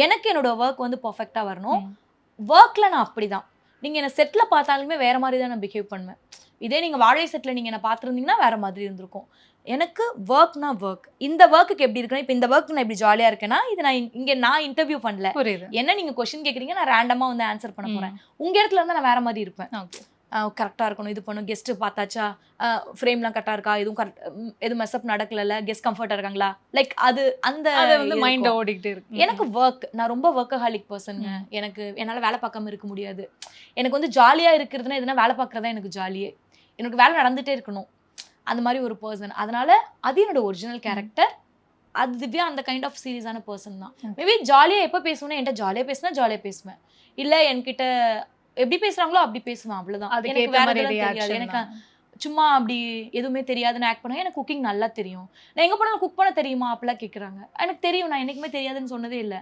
எனக்கு என்னோட ஒர்க் வந்து பர்ஃபெக்டா வரணும். ஒர்க்ல நான் அப்படிதான். நீங்க என்ன செட்ல பார்த்தாலுமே வேற மாதிரி தான் நான் பிஹேவ் பண்ணுவேன். இதே நீங்க வாழை செட்ல நீங்க என்ன பார்த்திருந்தீங்கன்னா வேற மாதிரி இருந்திருக்கும். எனக்கு ஒர்க்னா ஒர்க். இந்த ஒர்க்குக்கு எப்படி இருக்குன்னா, இப்ப இந்த ஒர்க் நான் இப்படி ஜாலியா இருக்கேன்னா, இது நான் இங்க நான் இன்டர்வியூ பண்ணல. புரியுது. என்ன நீங்க கொஸ்டின் கேக்குறீங்க, நான் ரேண்டமா வந்து ஆன்சர் பண்ண போறேன். உங்க இடத்துல இருந்தா நான் வேற மாதிரி இருப்பேன். ஓகே. கரெக்டா இருக்கணும், இது பண்ணும், கெஸ்ட் பார்த்தாச்சா, ஃப்ரேம்லாம் கரெக்டா இருக்கா, எதுவும் மெஸ்அப் நடக்கலல, கெஸ்ட் கம்ஃபர்ட்டா இருக்காங்களா, லைக் அது அந்த அது வந்து மைண்ட்ல ஓடிட்டே இருக்கு. எனக்கு ஒர்க், நான் ரொம்ப ஒர்க்கஹாலிக் பர்சன்ங்க. எனக்கு என்னால வேலை பார்க்காம இருக்க முடியாது. எனக்கு வந்து ஜாலியா இருக்கிறதுனா எதுனா வேலை பார்க்கறதா எனக்கு ஜாலியே. எனக்கு வேலை நடந்துட்டே இருக்கணும். அந்த மாதிரி ஒரு பர்சன். அதனால அது என்னோட ஒரிஜினல் கேரக்டர். அது திவ்யா அந்த கைண்ட் ஆஃப் சீரியஸான பர்சன் தான். மேபி ஜாலியா எப்போ பேசுவேன்னா, என்கிட்ட ஜாலியா பேசினா ஜாலியா பேசுவேன். இல்ல என்கிட்ட எப்படி பேசுறாங்களோ அப்படி பேசுவேன், அவ்வளவுதான். எனக்கு வேற எதுவும் தெரியாது. எனக்கு சும்மா அப்படி எதுவுமே தெரியாதுன்னு ஆக்ட் பண்ணா, எனக்கு குக்கிங் நல்லா தெரியும். நான் எங்க போனாலும் குக் பண்ண தெரியுமா அப்படிலாம் கேட்குறாங்க. எனக்கு தெரியும், நான் என்னைக்குமே தெரியாதுன்னு சொன்னதே இல்லை.